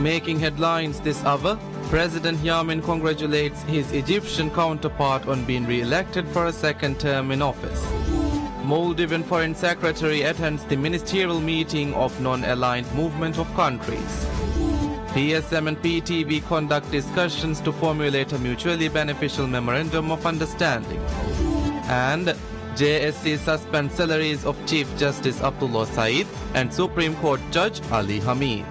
Making headlines this hour, President Yamin congratulates his Egyptian counterpart on being re-elected for a second term in office. Maldivian Foreign Secretary attends the ministerial meeting of non-aligned movement of countries. PSM and PTV conduct discussions to formulate a mutually beneficial memorandum of understanding. And JSC suspends salaries of Chief Justice Abdullah Saeed and Supreme Court Judge Ali Hamid.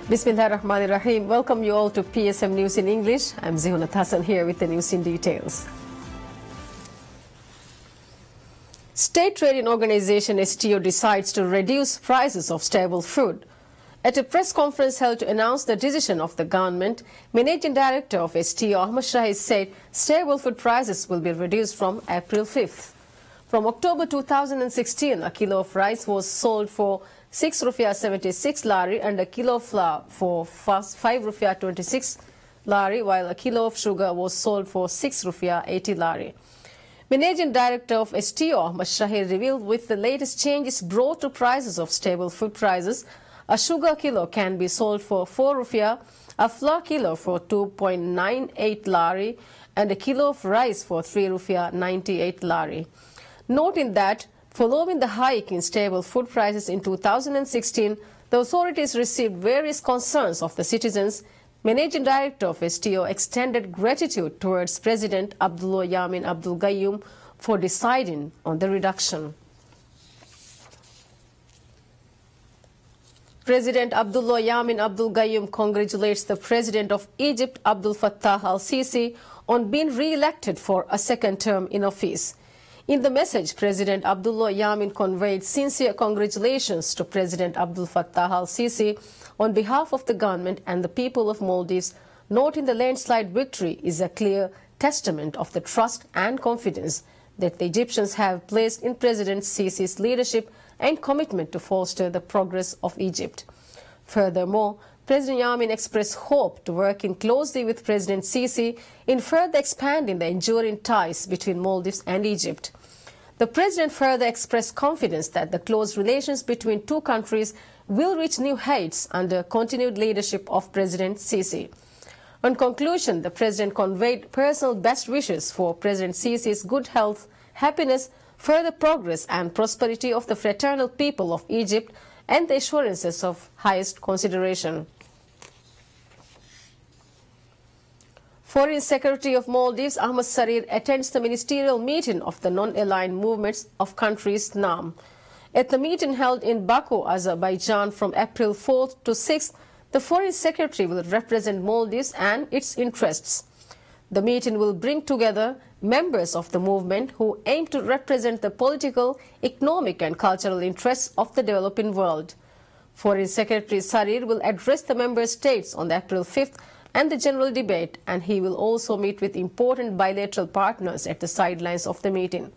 Bismillahirrahmanirrahim. Welcome you all to PSM News in English. I'm Zihunat Hassan here with the news in details. State Trading Organization STO decides to reduce prices of staple food. At a press conference held to announce the decision of the government, Managing Director of STO Ahmad Shahid said staple food prices will be reduced from April 5th. From October 2016, a kilo of rice was sold for 6 rupiah 76 lari and a kilo of flour for 5 rupiah 26 lari, while a kilo of sugar was sold for 6 rupiah 80 lari. Managing Director of STO Ahmad Shahid revealed with the latest changes brought to prices of staple food prices, a sugar kilo can be sold for 4 rupiah, a flour kilo for 2.98 lari, and a kilo of rice for 3 rupiah 98 lari. Noting that following the hike in staple food prices in 2016, the authorities received various concerns of the citizens. Managing Director of STO extended gratitude towards President Abdullah Yamin Abdul Gayoom for deciding on the reduction. President Abdullah Yamin Abdul Gayoom congratulates the President of Egypt Abdel Fattah al-Sisi on being re-elected for a second term in office. In the message, President Abdullah Yamin conveyed sincere congratulations to President Abdel Fattah al-Sisi on behalf of the government and the people of Maldives, noting the landslide victory is a clear testament of the trust and confidence that the Egyptians have placed in President Sisi's leadership and commitment to foster the progress of Egypt. Furthermore, President Yamin expressed hope to working closely with President Sisi in further expanding the enduring ties between Maldives and Egypt. The President further expressed confidence that the close relations between two countries will reach new heights under continued leadership of President Sisi. On conclusion, the President conveyed personal best wishes for President Sisi's good health, happiness, further progress and prosperity of the fraternal people of Egypt and the assurances of highest consideration. Foreign Secretary of Maldives Ahmad Sarir attends the ministerial meeting of the non-aligned movements of countries NAM. At the meeting held in Baku, Azerbaijan from April 4th to 6th, the Foreign Secretary will represent Maldives and its interests. The meeting will bring together members of the movement who aim to represent the political, economic and cultural interests of the developing world. Foreign Secretary Sarir will address the member states on April 5th and the general debate, and he will also meet with important bilateral partners at the sidelines of the meeting.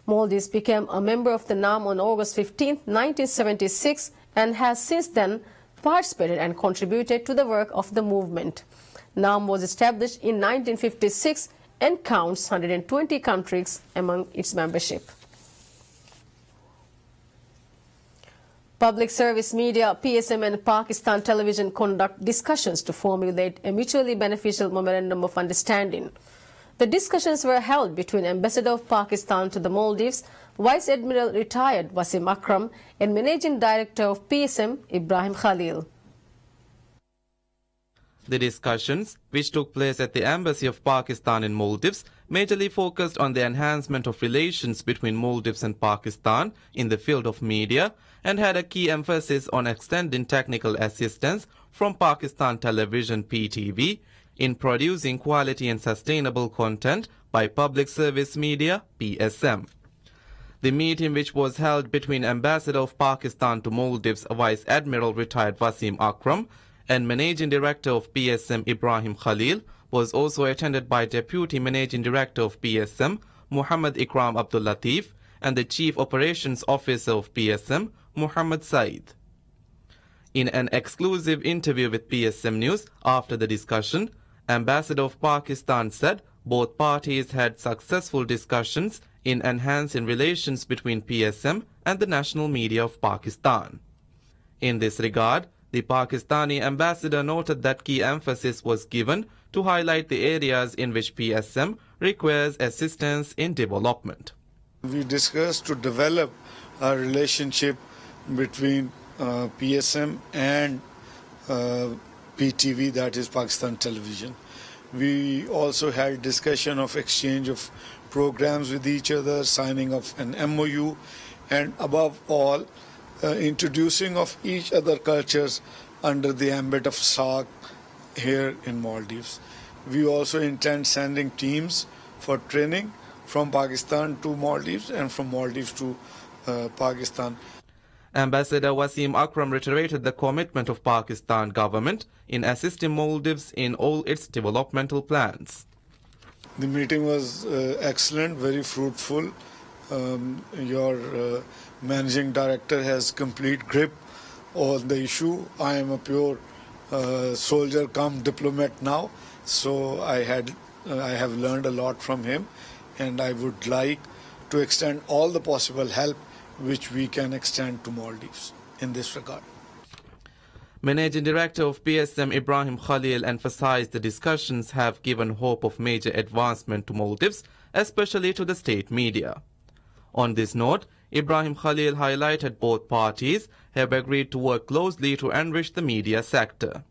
Maldives became a member of the NAM on August 15, 1976, and has since then participated and contributed to the work of the movement. NAM was established in 1956 and counts 120 countries among its membership. Public service media, PSM and Pakistan Television conduct discussions to formulate a mutually beneficial memorandum of understanding. The discussions were held between Ambassador of Pakistan to the Maldives, Vice Admiral retired Wasim Akram, and Managing Director of PSM, Ibrahim Khalil. The discussions, which took place at the Embassy of Pakistan in Maldives, majorly focused on the enhancement of relations between Maldives and Pakistan in the field of media and had a key emphasis on extending technical assistance from Pakistan Television (PTV) in producing quality and sustainable content by public service media (PSM). The meeting, which was held between Ambassador of Pakistan to Maldives, Vice Admiral retired Wasim Akram, and Managing Director of PSM Ibrahim Khalil was also attended by Deputy Managing Director of PSM Muhammad Ikram Abdul Latif and the Chief Operations Officer of PSM Muhammad Saeed. In an exclusive interview with PSM News after the discussion, Ambassador of Pakistan said both parties had successful discussions in enhancing relations between PSM and the national media of Pakistan. In this regard, the Pakistani ambassador noted that key emphasis was given to highlight the areas in which PSM requires assistance in development. We discussed to develop a relationship between PSM and PTV, that is Pakistan Television. We also had discussion of exchange of programs with each other, signing of an MOU, and above all, introducing of each other cultures under the ambit of SAARC here in Maldives. We also intend sending teams for training from Pakistan to Maldives and from Maldives to Pakistan. Ambassador Wasim Akram reiterated the commitment of Pakistan government in assisting Maldives in all its developmental plans. The meeting was excellent, very fruitful. Your managing director has complete grip on the issue. I am a pure soldier come diplomat now, so I have learned a lot from him, and I would like to extend all the possible help which we can extend to Maldives in this regard. Managing Director of PSM Ibrahim Khalil emphasized the discussions have given hope of major advancement to Maldives, especially to the state media. On this note, Ibrahim Khalil highlighted both parties have agreed to work closely to enrich the media sector.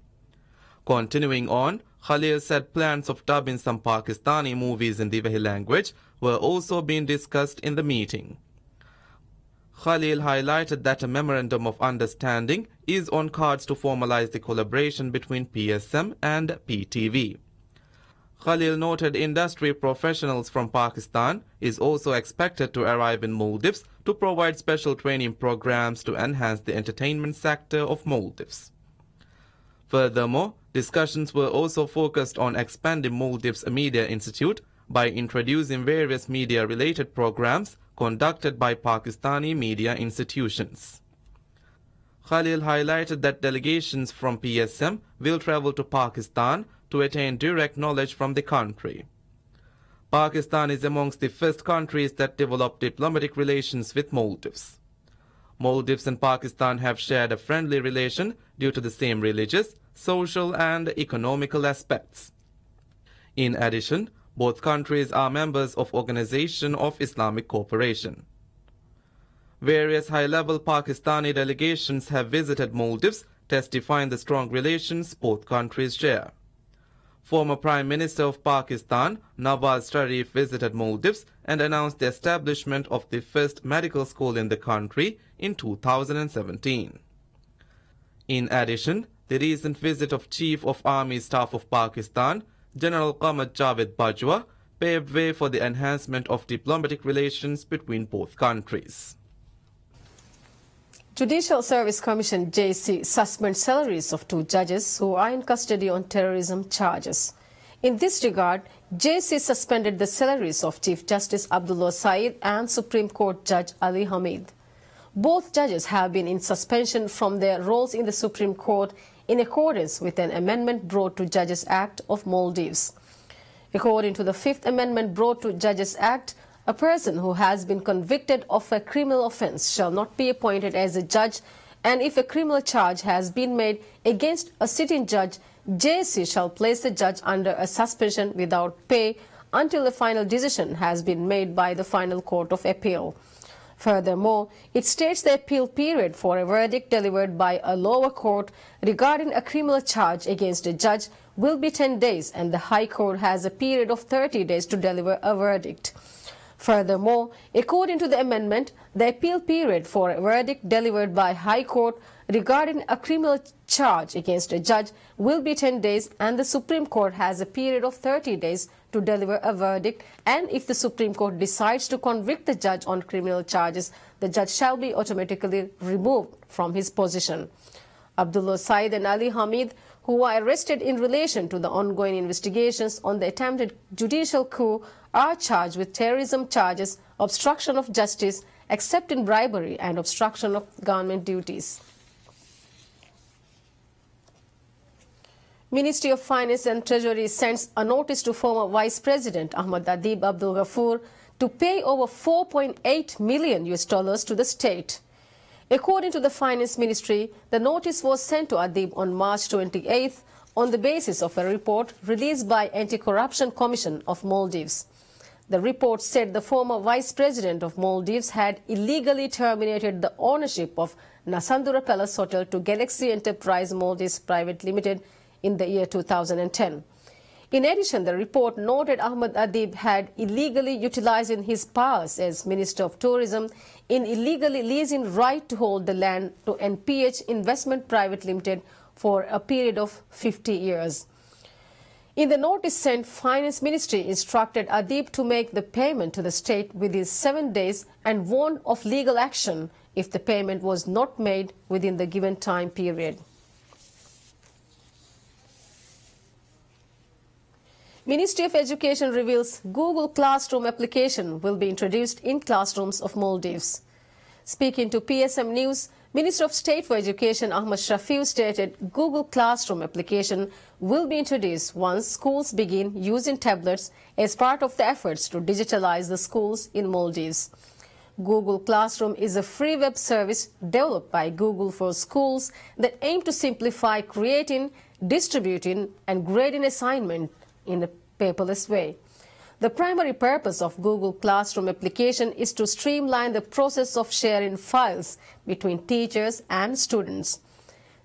Continuing on, Khalil said plans of dubbing some Pakistani movies in the Wahi language were also being discussed in the meeting. Khalil highlighted that a memorandum of understanding is on cards to formalize the collaboration between PSM and PTV. Khalil noted industry professionals from Pakistan is also expected to arrive in Maldives to provide special training programs to enhance the entertainment sector of Maldives. Furthermore, discussions were also focused on expanding Maldives Media Institute by introducing various media-related programs conducted by Pakistani media institutions. Khalil highlighted that delegations from PSM will travel to Pakistan to attain direct knowledge from the country. Pakistan is amongst the first countries that developed diplomatic relations with Maldives. Maldives and Pakistan have shared a friendly relation due to the same religious, social and economical aspects. In addition, both countries are members of Organization of Islamic Cooperation. Various high-level Pakistani delegations have visited Maldives, testifying the strong relations both countries share. Former Prime Minister of Pakistan, Nawaz Sharif, visited Maldives and announced the establishment of the first medical school in the country in 2017. In addition, the recent visit of Chief of Army Staff of Pakistan, General Qamar Javed Bajwa, paved way for the enhancement of diplomatic relations between both countries. Judicial Service Commission JC suspends salaries of 2 judges who are in custody on terrorism charges. In this regard, JC suspended the salaries of Chief Justice Abdullah Saeed and Supreme Court Judge Ali Hamid. Both judges have been in suspension from their roles in the Supreme Court in accordance with an amendment brought to Judges Act of Maldives. According to the 5th Amendment brought to Judges Act, a person who has been convicted of a criminal offence shall not be appointed as a judge, and if a criminal charge has been made against a sitting judge, JC shall place the judge under a suspension without pay until a final decision has been made by the final court of appeal. Furthermore, it states the appeal period for a verdict delivered by a lower court regarding a criminal charge against a judge will be 10 days and the High Court has a period of 30 days to deliver a verdict. Furthermore, according to the amendment, the appeal period for a verdict delivered by High Court regarding a criminal charge against a judge will be 10 days and the Supreme Court has a period of 30 days to deliver a verdict, and if the Supreme Court decides to convict the judge on criminal charges, the judge shall be automatically removed from his position. Abdullah Said and Ali Hamid, who were arrested in relation to the ongoing investigations on the attempted judicial coup, are charged with terrorism charges, obstruction of justice, accepting bribery and obstruction of government duties. Ministry of Finance and Treasury sends a notice to former Vice President Ahmad Adib Abdul Ghafoor to pay over $4.8 million to the state. According to the Finance Ministry, the notice was sent to Adib on March 28th on the basis of a report released by Anti-Corruption Commission of Maldives. The report said the former Vice President of Maldives had illegally terminated the ownership of Nasandura Palace Hotel to Galaxy Enterprise Maldives Private Limited in the year 2010. In addition, the report noted Ahmad Adib had illegally utilizing his powers as Minister of Tourism in illegally leasing right to hold the land to NPH Investment Private Limited for a period of 50 years. In the notice sent, Finance Ministry instructed Adib to make the payment to the state within 7 days and warned of legal action if the payment was not made within the given time period. Ministry of Education reveals Google Classroom application will be introduced in classrooms of Maldives. Speaking to PSM News, Minister of State for Education Ahmad Shafiu stated Google Classroom application will be introduced once schools begin using tablets as part of the efforts to digitalize the schools in Maldives. Google Classroom is a free web service developed by Google for schools that aim to simplify creating, distributing and grading assignment in a paperless way. The primary purpose of Google Classroom application is to streamline the process of sharing files between teachers and students.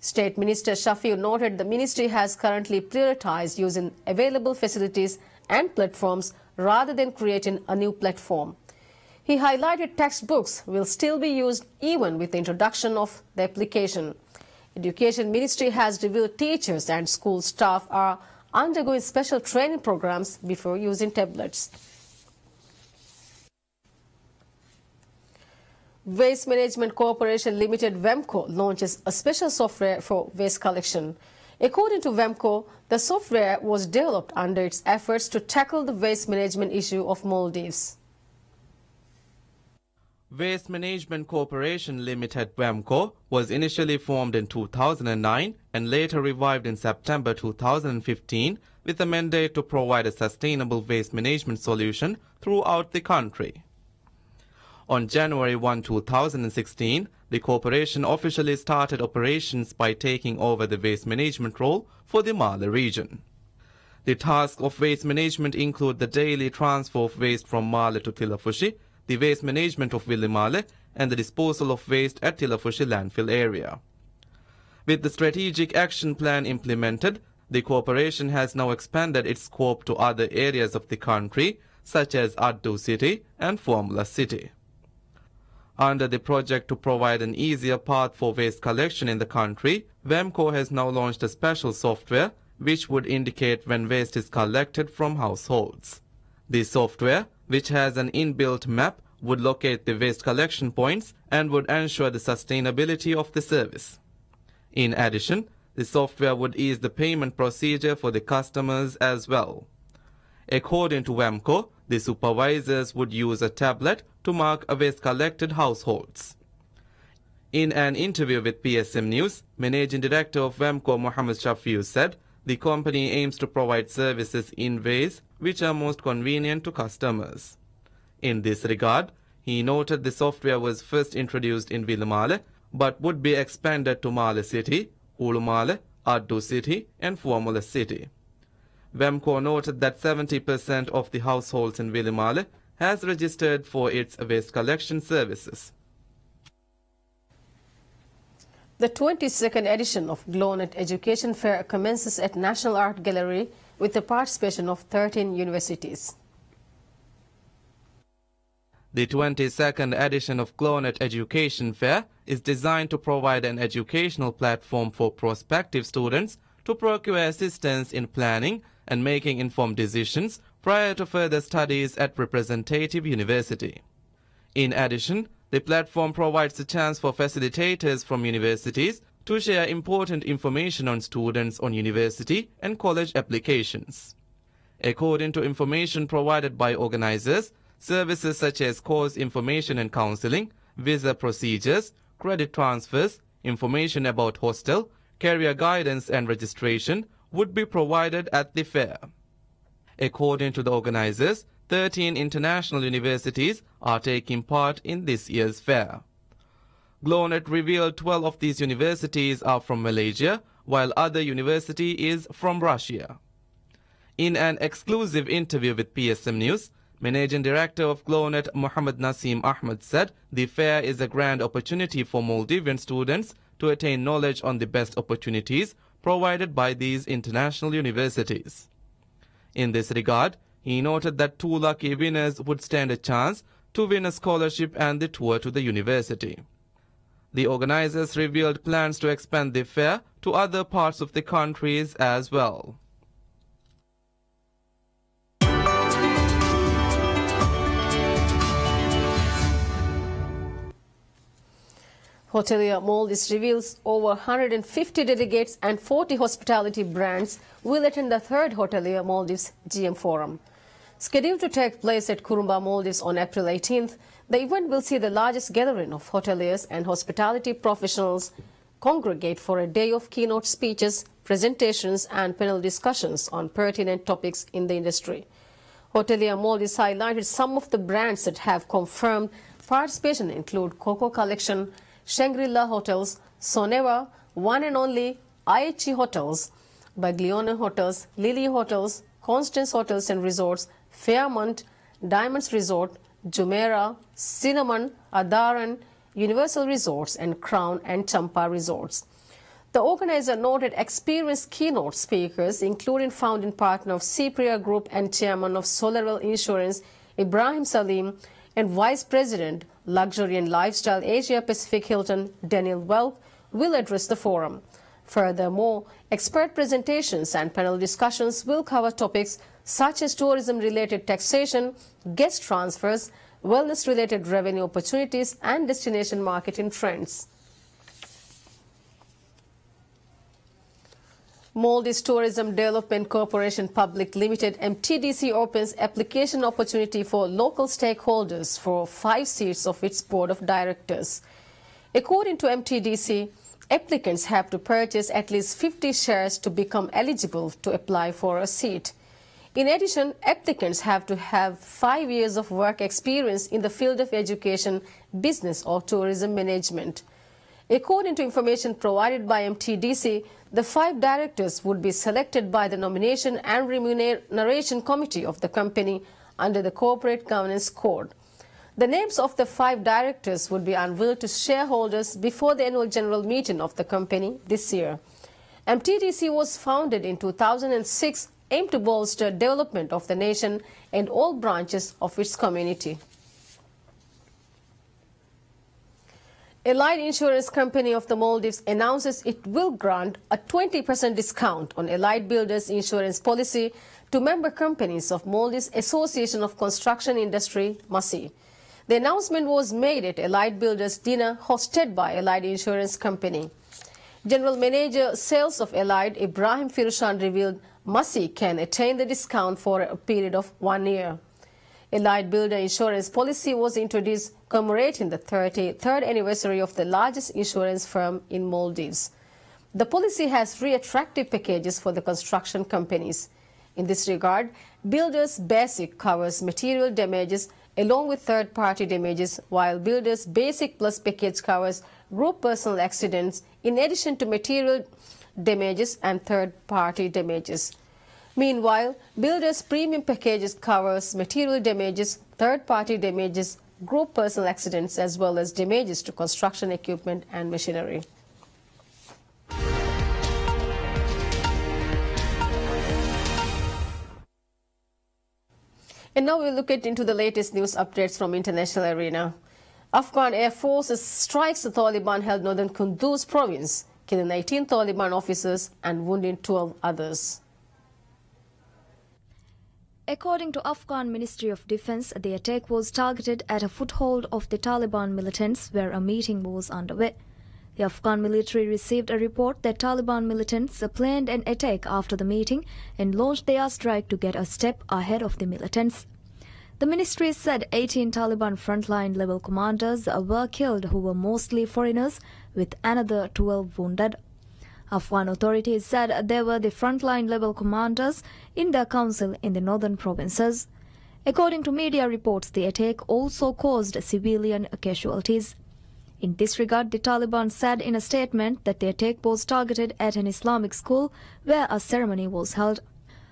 State Minister Shafiu noted the ministry has currently prioritized using available facilities and platforms rather than creating a new platform. He highlighted textbooks will still be used even with the introduction of the application. Education Ministry has revealed teachers and school staff are undergoing special training programs before using tablets. Waste Management Corporation Limited WAMCO launches a special software for waste collection. According to WAMCO, the software was developed under its efforts to tackle the waste management issue of Maldives. Waste Management Corporation Limited WAMCO was initially formed in 2009 and later revived in September 2015 with a mandate to provide a sustainable waste management solution throughout the country. On January 1, 2016, the corporation officially started operations by taking over the waste management role for the Male region. The tasks of waste management include the daily transfer of waste from Male to Tilafushi, the waste management of Vilimale, and the disposal of waste at Tilafushi landfill area. With the strategic action plan implemented, the corporation has now expanded its scope to other areas of the country, such as Addu City and Formula City. Under the project to provide an easier path for waste collection in the country, WAMCO has now launched a special software which would indicate when waste is collected from households. This software, which has an inbuilt map, would locate the waste collection points and would ensure the sustainability of the service. In addition, the software would ease the payment procedure for the customers as well. According to WAMCO, the supervisors would use a tablet to mark a waste collected households. In an interview with PSM News, Managing Director of WAMCO Mohammed Shafiu said the company aims to provide services in ways which are most convenient to customers. In this regard, he noted the software was first introduced in Vilimale but would be expanded to Male City, Ulumale, Addu City and Formula City. WAMCO noted that 70% of the households in Vilimale has registered for its waste collection services. The 22nd edition of GLONET Education Fair commences at National Art Gallery with the participation of 13 universities. The 22nd edition of GLONET Education Fair is designed to provide an educational platform for prospective students to procure assistance in planning and making informed decisions prior to further studies at representative university. In addition, the platform provides a chance for facilitators from universities to share important information on students on university and college applications. According to information provided by organizers, services such as course information and counseling, visa procedures, credit transfers, information about hostel, career guidance and registration would be provided at the fair. According to the organizers, 13 international universities are taking part in this year's fair. GLONET revealed 12 of these universities are from Malaysia, while other university is from Russia. In an exclusive interview with PSM News, Managing Director of GLONET Muhammad Naseem Ahmed said the fair is a grand opportunity for Maldivian students to attain knowledge on the best opportunities provided by these international universities. In this regard, he noted that 2 lucky winners would stand a chance to win a scholarship and the tour to the university. The organizers revealed plans to expand the fair to other parts of the countries as well. Hotelier Maldives reveals over 150 delegates and 40 hospitality brands will attend the 3rd Hotelier Maldives GM Forum. Scheduled to take place at Kurumba, Maldives on April 18th, the event will see the largest gathering of hoteliers and hospitality professionals congregate for a day of keynote speeches, presentations and panel discussions on pertinent topics in the industry. Hotelier Maldives highlighted some of the brands that have confirmed participation include Coco Collection, Shangri-La Hotels, Soneva, One and Only, IHG Hotels, Baglione Hotels, Lily Hotels, Constance Hotels and Resorts, Fairmont, Diamonds Resort, Jumeirah, Cinnamon, Adaran, Universal Resorts and Crown and Champa Resorts. The organizer noted experienced keynote speakers, including founding partner of Cypria Group and chairman of Solarwell Insurance, Ibrahim Salim, and Vice President, Luxury and Lifestyle Asia Pacific Hilton, Daniel Welk, will address the forum. Furthermore, expert presentations and panel discussions will cover topics such as tourism-related taxation, guest transfers, wellness-related revenue opportunities, and destination marketing trends. Maldives Tourism Development Corporation Public Limited (MTDC) opens application opportunity for local stakeholders for 5 seats of its board of directors. According to MTDC, applicants have to purchase at least 50 shares to become eligible to apply for a seat. In addition, applicants have to have 5 years of work experience in the field of education, business or tourism management. According to information provided by MTDC, the 5 directors would be selected by the Nomination and Remuneration Committee of the company under the Corporate Governance Code. The names of the 5 directors would be unveiled to shareholders before the annual general meeting of the company this year. MTDC was founded in 2006, aimed to bolster development of the nation and all branches of its community. Allied Insurance Company of the Maldives announces it will grant a 20% discount on Allied Builders Insurance policy to member companies of Maldives Association of Construction Industry, MASI. The announcement was made at Allied Builders dinner hosted by Allied Insurance Company. General Manager Sales of Allied, Ibrahim Firushan, revealed MASI can attain the discount for a period of 1 year. Allied Builder Insurance policy was introduced commemorating the 33rd anniversary of the largest insurance firm in Maldives. The policy has 3 attractive packages for the construction companies. In this regard, Builders Basic covers material damages along with third-party damages, while Builders Basic Plus package covers group personal accidents in addition to material damages and third-party damages. Meanwhile, Builders Premium Packages covers material damages, third-party damages, group personal accidents, as well as damages to construction equipment and machinery. And now we'll look into the latest news updates from international arena. Afghan Air Forces strikes the Taliban-held northern Kunduz province, killing 18 Taliban officers and wounding 12 others. According to Afghan Ministry of Defense, the attack was targeted at a foothold of the Taliban militants where a meeting was underway. The Afghan military received a report that Taliban militants planned an attack after the meeting and launched the airstrike to get a step ahead of the militants. The ministry said 18 Taliban frontline level commanders were killed, who were mostly foreigners, with another 12 wounded. Afghan authorities said they were the frontline level commanders in their council in the northern provinces. According to media reports, the attack also caused civilian casualties. In this regard, the Taliban said in a statement that the attack was targeted at an Islamic school where a ceremony was held.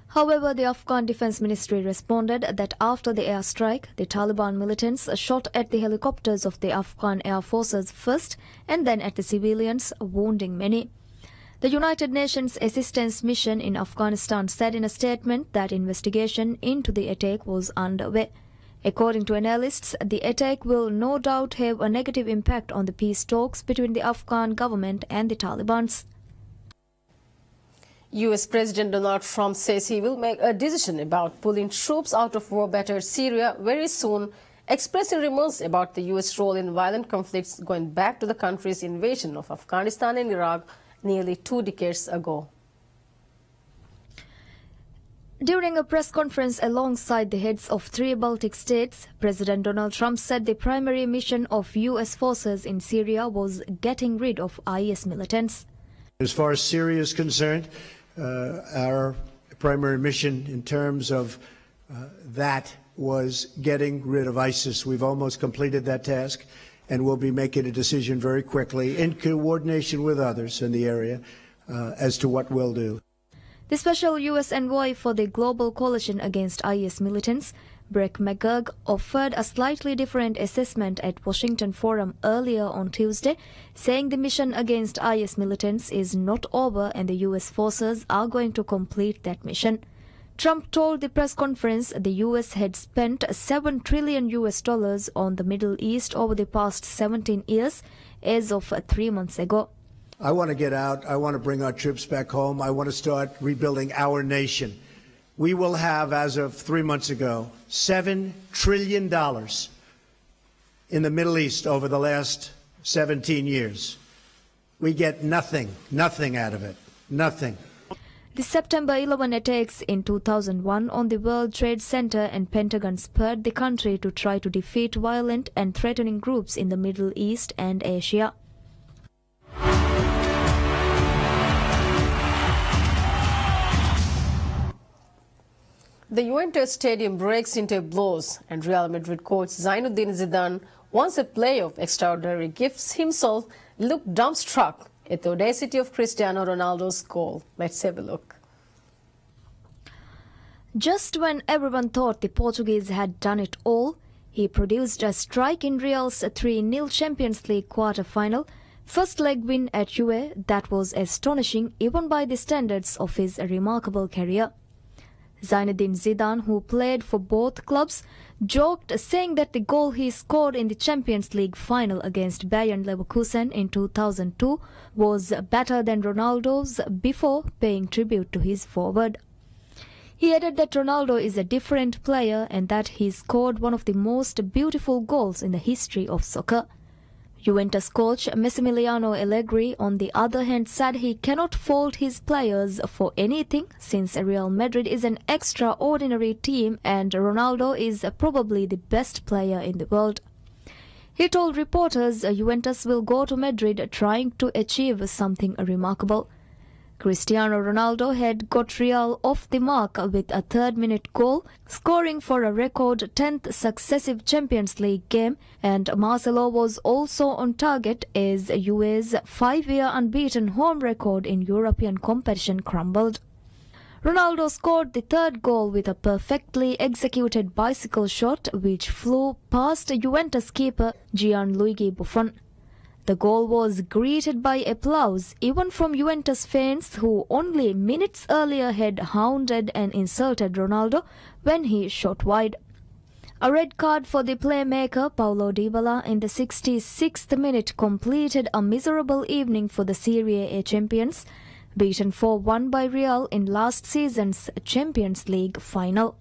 However, the Afghan Defense Ministry responded that after the airstrike, the Taliban militants shot at the helicopters of the Afghan Air Forces first and then at the civilians, wounding many. The United Nations Assistance Mission in Afghanistan said in a statement that investigation into the attack was underway. According to analysts, the attack will no doubt have a negative impact on the peace talks between the Afghan government and the Taliban. U.S. President Donald Trump says he will make a decision about pulling troops out of war-battered Syria very soon, expressing remorse about the U.S. role in violent conflicts going back to the country's invasion of Afghanistan and Iraq nearly 2 decades ago. During a press conference alongside the heads of 3 Baltic states, President Donald Trump said the primary mission of U.S. forces in Syria was getting rid of IS militants. As far as Syria is concerned, our primary mission in terms of that was getting rid of ISIS. We've almost completed that task, and we'll be making a decision very quickly in coordination with others in the area as to what we'll do. The special U.S. envoy for the Global Coalition Against IS militants, Breck McGurk, offered a slightly different assessment at Washington Forum earlier on Tuesday, saying the mission against IS militants is not over and the U.S. forces are going to complete that mission. Trump told the press conference the U.S. had spent $7 trillion on the Middle East over the past 17 years as of 3 months ago. I want to get out. I want to bring our troops back home. I want to start rebuilding our nation. We will have, as of 3 months ago, $7 trillion in the Middle East over the last 17 years. We get nothing out of it, nothing. The September 11 attacks in 2001 on the World Trade Center and Pentagon spurred the country to try to defeat violent and threatening groups in the Middle East and Asia. The Juventus stadium breaks into blows, and Real Madrid coach Zinedine Zidane, once a player of extraordinary gifts himself, looked dumbstruck at the audacity of Cristiano Ronaldo's goal. Let's have a look. Just when everyone thought the Portuguese had done it all, he produced a strike in Real's 3-0 Champions League quarter-final, first leg win at Juve that was astonishing even by the standards of his remarkable career. Zinedine Zidane, who played for both clubs, joked, saying that the goal he scored in the Champions League final against Bayern Leverkusen in 2002 was better than Ronaldo's, before paying tribute to his forward. He added that Ronaldo is a different player and that he scored one of the most beautiful goals in the history of soccer. Juventus coach Massimiliano Allegri, on the other hand, said he cannot fault his players for anything since Real Madrid is an extraordinary team and Ronaldo is probably the best player in the world. He told reporters Juventus will go to Madrid trying to achieve something remarkable. Cristiano Ronaldo had got Real off the mark with a third-minute goal, scoring for a record 10th successive Champions League game, and Marcelo was also on target as Juve's 5-year unbeaten home record in European competition crumbled. Ronaldo scored the third goal with a perfectly executed bicycle shot which flew past Juventus keeper Gianluigi Buffon. The goal was greeted by applause even from Juventus fans who only minutes earlier had hounded and insulted Ronaldo when he shot wide. A red card for the playmaker Paulo Dybala in the 66th minute completed a miserable evening for the Serie A champions, beaten 4-1 by Real in last season's Champions League final.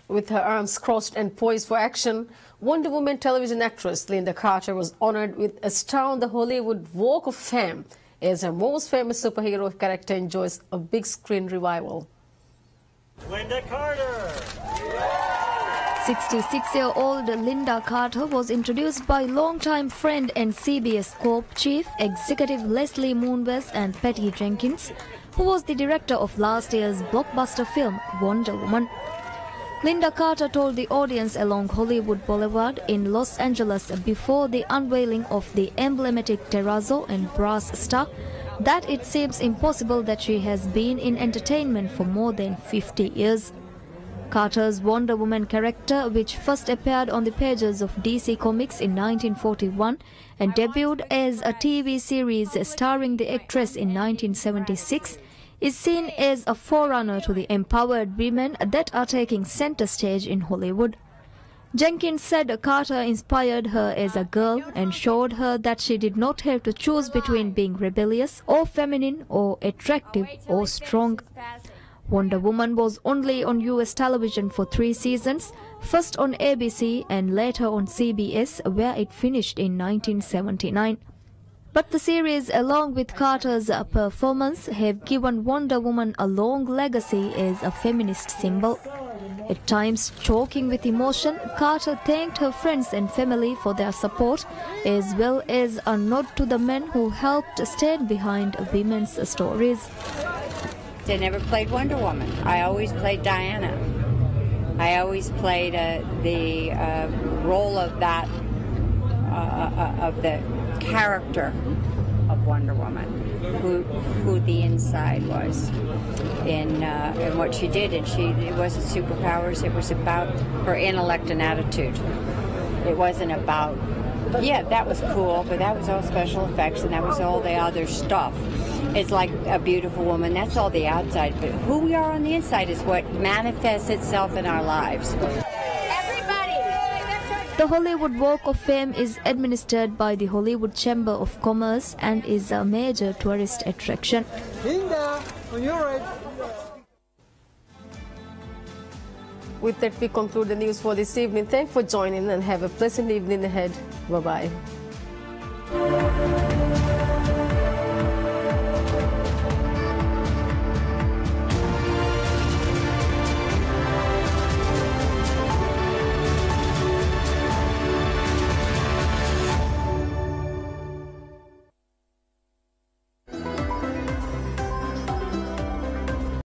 With her arms crossed and poised for action, Wonder Woman television actress Linda Carter was honored with a star on the Hollywood Walk of Fame as her most famous superhero character enjoys a big screen revival. Linda Carter! 66-year-old Linda Carter was introduced by longtime friend and CBS Corp chief executive Leslie Moonves and Patty Jenkins, who was the director of last year's blockbuster film Wonder Woman. Linda Carter told the audience along Hollywood Boulevard in Los Angeles before the unveiling of the emblematic terrazzo and brass star that it seems impossible that she has been in entertainment for more than 50 years. Carter's Wonder Woman character, which first appeared on the pages of DC Comics in 1941 and debuted as a TV series starring the actress in 1976, is seen as a forerunner to the empowered women that are taking center stage in Hollywood. Jenkins said Carter inspired her as a girl and showed her that she did not have to choose between being rebellious or feminine or attractive or strong. Wonder Woman was only on US television for 3 seasons, first on ABC and later on CBS, where it finished in 1979. But the series, along with Carter's performance, have given Wonder Woman a long legacy as a feminist symbol. At times choking with emotion, Carter thanked her friends and family for their support, as well as a nod to the men who helped stand behind women's stories. I never played Wonder Woman. I always played Diana. I always played the role of that, of the character of Wonder Woman, who the inside was, in what she did. And it wasn't superpowers. It was about her intellect and attitude. It wasn't about, yeah, that was cool, but that was all special effects, and that was all the other stuff. It's like a beautiful woman, that's all the outside, but who we are on the inside is what manifests itself in our lives. The Hollywood Walk of Fame is administered by the Hollywood Chamber of Commerce and is a major tourist attraction. Linda, on your right. With that, we conclude the news for this evening. Thanks for joining and have a pleasant evening ahead. Bye-bye.